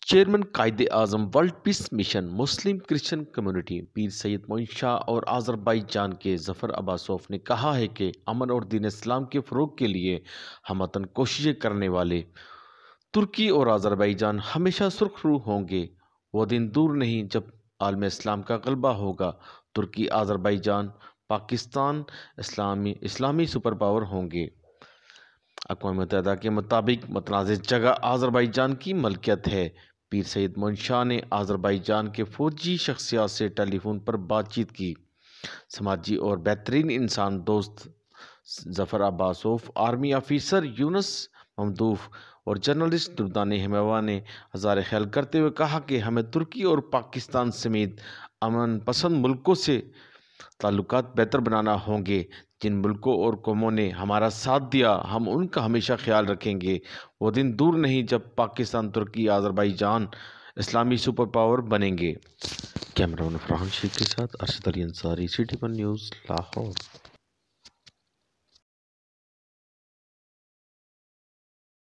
Chairman Quaid Azam world peace mission مسلم Christian community پیر سید معین شاہ اور آذربائیجان کے ظفر عباسوف نے کہا ہے کہ امن اور دین اسلام کے فروغ کے لیے ہموطن کوششیں کرنے والے ترکی اور آذربائیجان ہمیشہ سرخ رو ہوں گے۔ وہ دن دور نہیں جب عالم اسلام کا غلبہ ہوگا۔ ترکی، آذربائیجان، پاکستان اسلامی سپر پاور ہوں گے۔ اقوام متحدہ کے مطابق متنازع جگہ آذربائیجان کی ملکیت ہے۔ پیر سید معین شاہ نے آذربائیجان کے فوجی شخصیات سے ٹیلی فون پر بات چیت کی۔ سماجی اور بہترین انسان دوست ظفر عباسوف، آرمی آفیسر یونس ممدوح اور جرنلسٹ دردانہ ہمیوہ نے اظہار خیال کرتے ہوئے کہا کہ ہمیں ترکی اور پاکستان سمیت امن پسند ملکوں سے تعلقات بہتر بنانا ہوں گے۔ جن ملکوں اور قوموں نے ہمارا ساتھ دیا، ہم ان کا ہمیشہ خیال رکھیں گے۔ وہ دن دور نہیں جب پاکستان، ترکی، آذربائیجان اسلامی سپر پاور بنیں گے۔ کیمرہ مین فرحان شیخ کے ساتھ ارشد علی انصاری، CT1 نیوز، لاہور۔